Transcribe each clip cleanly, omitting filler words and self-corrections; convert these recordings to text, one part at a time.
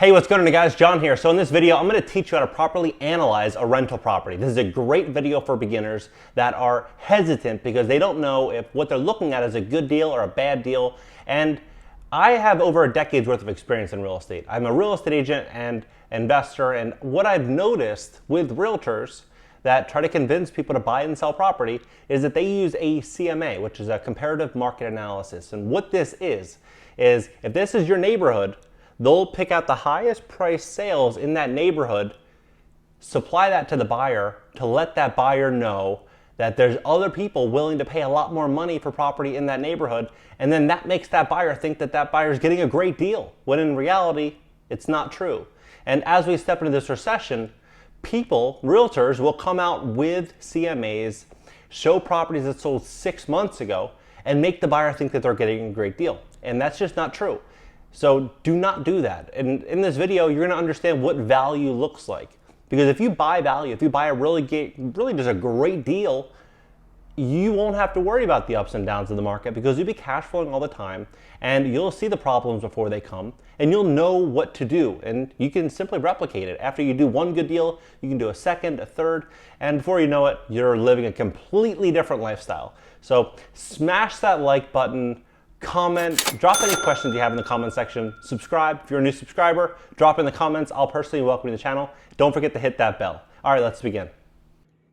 Hey, what's going on guys? John here. So in this video, I'm going to teach you how to properly analyze a rental property. This is a great video for beginners that are hesitant because they don't know if what they're looking at is a good deal or a bad deal. And I have over a decade's worth of experience in real estate. I'm a real estate agent and investor, and what I've noticed with realtors that try to convince people to buy and sell property is that they use a CMA, which is a comparative market analysis. And what this is if this is your neighborhood, they'll pick out the highest price sales in that neighborhood, supply that to the buyer to let that buyer know that there's other people willing to pay a lot more money for property in that neighborhood, and then that makes that buyer think that that buyer is getting a great deal, when in reality, it's not true. And as we step into this recession, realtors will come out with CMAs, show properties that sold 6 months ago, and make the buyer think that they're getting a great deal. And that's just not true. So do not do that. And in this video, you're gonna understand what value looks like. Because if you buy value, if you buy a really just a great deal, you won't have to worry about the ups and downs of the market because you'll be cash flowing all the time and you'll see the problems before they come and you'll know what to do, and you can simply replicate it. After you do one good deal, you can do a second, a third, and before you know it, you're living a completely different lifestyle. So smash that like button, comment, drop any questions you have in the comment section, subscribe. If you're a new subscriber, drop in the comments. I'll personally welcome you to the channel. Don't forget to hit that bell. All right, let's begin.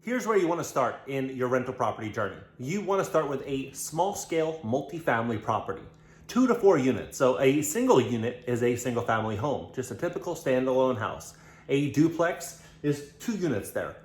Here's where you want to start in your rental property journey. You want to start with a small scale multifamily property, 2 to 4 units. So a single unit is a single family home, just a typical standalone house. A duplex is 2 units there.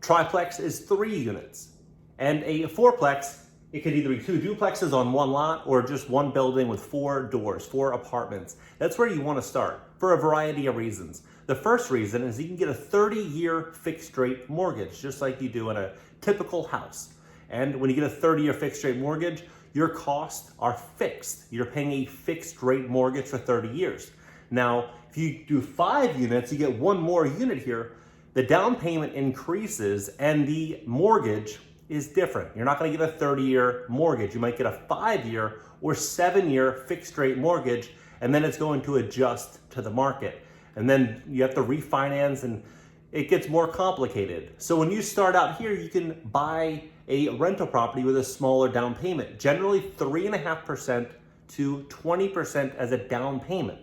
Triplex is 3 units. And a fourplex, it could either be 2 duplexes on one lot or just one building with 4 doors, 4 apartments. That's where you want to start for a variety of reasons. The first reason is you can get a 30-year fixed rate mortgage, just like you do in a typical house. And when you get a 30-year fixed rate mortgage, your costs are fixed. You're paying a fixed rate mortgage for 30 years. Now, if you do 5 units, you get 1 more unit here, the down payment increases and the mortgage is different. You're not gonna get a 30-year mortgage. You might get a 5-year or 7-year fixed rate mortgage, and then it's going to adjust to the market. And then you have to refinance and it gets more complicated. So when you start out here, you can buy a rental property with a smaller down payment, generally 3.5% to 20% as a down payment.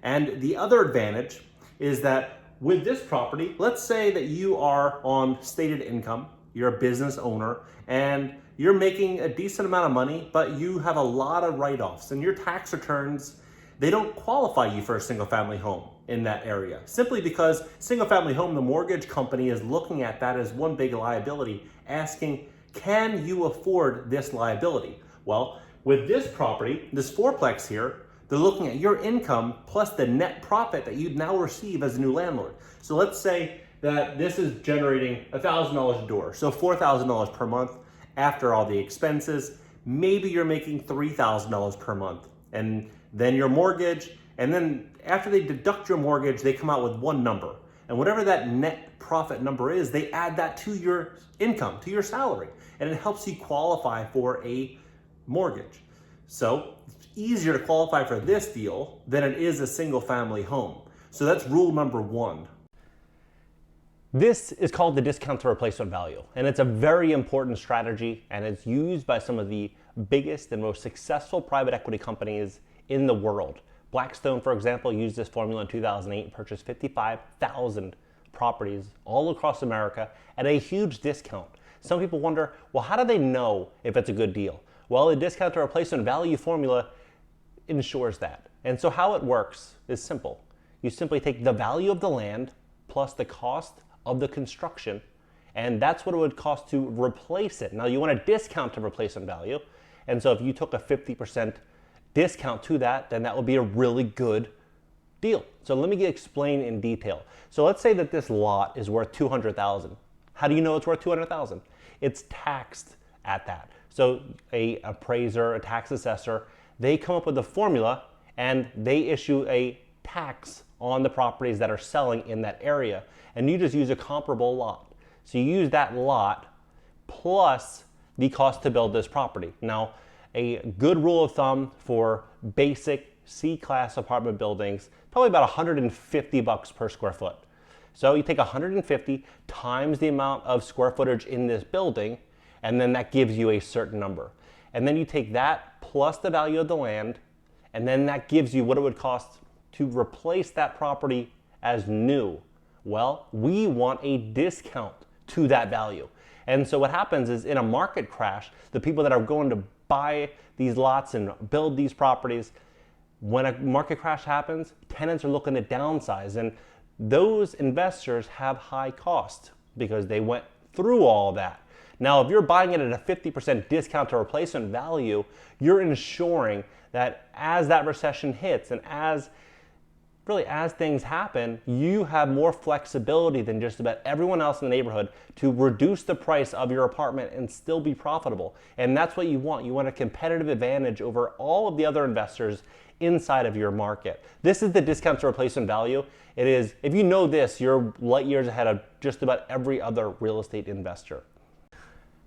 And the other advantage is that with this property, let's say that you are on stated income, you're a business owner, and you're making a decent amount of money, but you have a lot of write-offs, and your tax returns, they don't qualify you for a single family home in that area. Simply because single family home, the mortgage company is looking at that as one big liability, asking, can you afford this liability? Well, with this property, this fourplex here, they're looking at your income plus the net profit that you'd now receive as a new landlord. So let's say that this is generating $1,000 a door, so $4,000 per month after all the expenses. Maybe you're making $3,000 per month, and then your mortgage, and then after they deduct your mortgage, they come out with one number. And whatever that net profit number is, they add that to your income, to your salary, and it helps you qualify for a mortgage. So it's easier to qualify for this deal than it is a single family home. So that's rule number 1. This is called the discount to replacement value, and it's a very important strategy, and it's used by some of the biggest and most successful private equity companies in the world. Blackstone, for example, used this formula in 2008 and purchased 55,000 properties all across America at a huge discount. Some people wonder, well, how do they know if it's a good deal? Well, the discount to replacement value formula ensures that. And so how it works is simple. You simply take the value of the land plus the cost of the construction, and that's what it would cost to replace it. Now you want a discount to replacement value, and so if you took a 50% discount to that, then that would be a really good deal. So let me explain in detail. So let's say that this lot is worth $200,000. How do you know it's worth $200,000? It's taxed at that. So a appraiser, a tax assessor, they come up with a formula and they issue a tax on the properties that are selling in that area, and you just use a comparable lot. So you use that lot plus the cost to build this property. Now, a good rule of thumb for basic C-class apartment buildings, probably about $150 per square foot. So you take 150 times the amount of square footage in this building, and then that gives you a certain number. And then you take that plus the value of the land, and then that gives you what it would cost to replace that property as new. Well, we want a discount to that value. And so what happens is in a market crash, the people that are going to buy these lots and build these properties, when a market crash happens, tenants are looking to downsize, and those investors have high costs because they went through all that. Now, if you're buying it at a 50% discount to replacement value, you're ensuring that as that recession hits and as things happen, you have more flexibility than just about everyone else in the neighborhood to reduce the price of your apartment and still be profitable. And that's what you want. You want a competitive advantage over all of the other investors inside of your market. This is the discount to replacement value. It is, if you know this, you're light years ahead of just about every other real estate investor.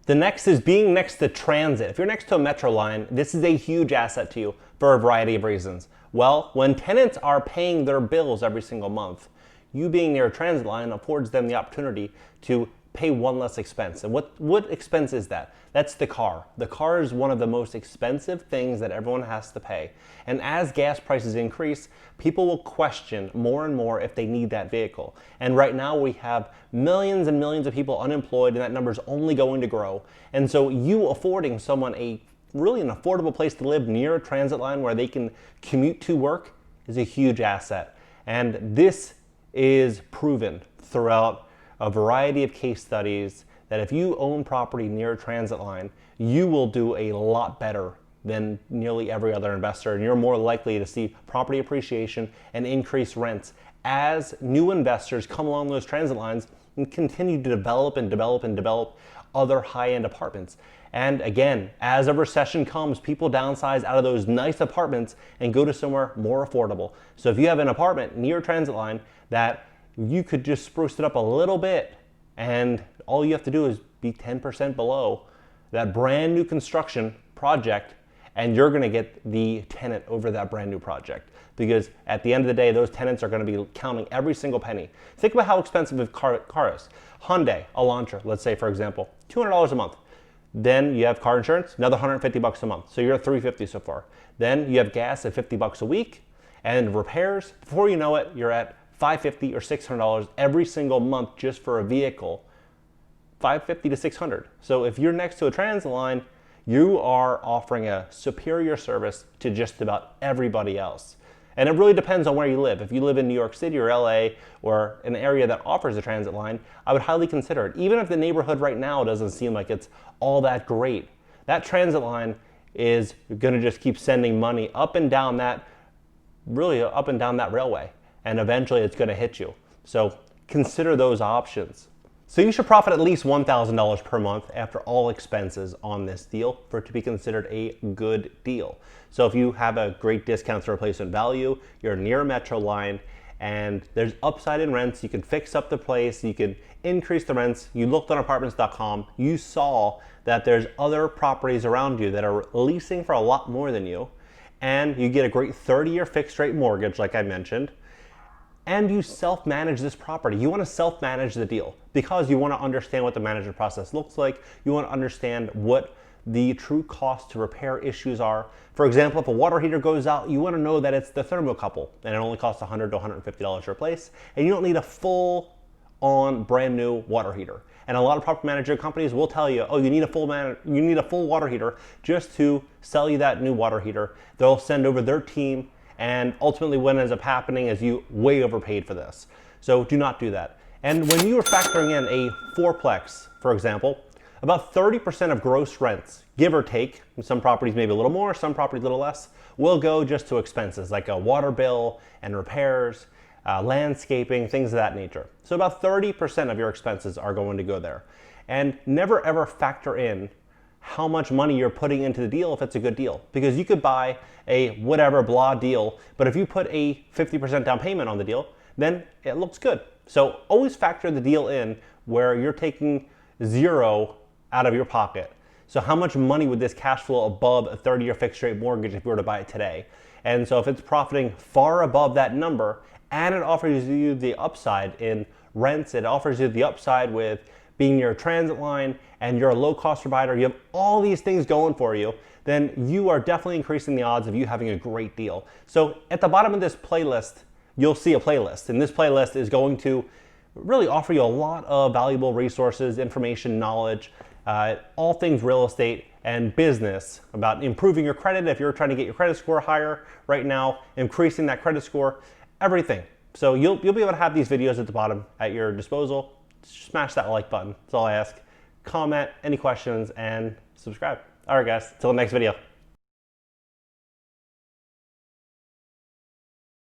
The next is being next to transit. If you're next to a metro line, this is a huge asset to you for a variety of reasons. Well, when tenants are paying their bills every single month, you being near a transit line affords them the opportunity to pay one less expense. And what expense is that? That's the car. The car is one of the most expensive things that everyone has to pay. And as gas prices increase, people will question more and more if they need that vehicle. And right now we have millions and millions of people unemployed, and that number is only going to grow. And so you affording someone really an affordable place to live near a transit line where they can commute to work is a huge asset. And this is proven throughout a variety of case studies that if you own property near a transit line, you will do a lot better than nearly every other investor, and you're more likely to see property appreciation and increased rents as new investors come along those transit lines and continue to develop other high-end apartments. And again, as a recession comes, people downsize out of those nice apartments and go to somewhere more affordable. So if you have an apartment near a transit line that you could just spruce it up a little bit, and all you have to do is be 10% below that brand new construction project, and you're gonna get the tenant over that brand new project. Because at the end of the day, those tenants are gonna be counting every single penny. Think about how expensive a car is. Hyundai, Elantra, let's say for example, $200 a month. Then you have car insurance, another $150 a month. So you're at $350 so far. Then you have gas at $50 a week, and repairs, before you know it, you're at $550 or $600 every single month just for a vehicle. $550 to $600. So if you're next to a transit line, you are offering a superior service to just about everybody else. And it really depends on where you live. If you live in New York City or LA or an area that offers a transit line, I would highly consider it. Even if the neighborhood right now doesn't seem like it's all that great, that transit line is gonna just keep sending money up and down that railway. And eventually it's gonna hit you. So consider those options. So you should profit at least $1,000 per month after all expenses on this deal for it to be considered a good deal. So if you have a great discount to replacement value, you're near a metro line, and there's upside in rents, you can fix up the place, you can increase the rents. You looked on apartments.com, you saw that there's other properties around you that are leasing for a lot more than you, and you get a great 30-year fixed rate mortgage like I mentioned, and you self-manage this property. You want to self-manage the deal because you want to understand what the management process looks like. You want to understand what the true cost to repair issues are. For example, if a water heater goes out, you want to know that it's the thermocouple and it only costs $100 to $150 to replace, and you don't need a full-on brand new water heater. And a lot of property management companies will tell you, oh, you need a full water heater just to sell you that new water heater. They'll send over their team, and ultimately what ends up happening is you way overpaid for this. So do not do that. And when you are factoring in a fourplex, for example, about 30% of gross rents, give or take, some properties maybe a little more, some properties a little less, will go just to expenses like a water bill and repairs, landscaping, things of that nature. So about 30% of your expenses are going to go there. And never ever factor in how much money you're putting into the deal if it's a good deal. Because you could buy a whatever blah deal, but if you put a 50% down payment on the deal, then it looks good. So always factor the deal in where you're taking zero out of your pocket. So how much money would this cash flow above a 30-year fixed rate mortgage if you were to buy it today? And so if it's profiting far above that number and it offers you the upside in rents, it offers you the upside with being your transit line and you're a low cost provider, you have all these things going for you, then you are definitely increasing the odds of you having a great deal. So at the bottom of this playlist, you'll see a playlist, and this playlist is going to really offer you a lot of valuable resources, information, knowledge, all things real estate and business, about improving your credit if you're trying to get your credit score higher right now, increasing that credit score, everything. So you'll be able to have these videos at the bottom at your disposal. Smash that like button, that's all I ask. Comment, any questions, and subscribe. All right guys, till the next video.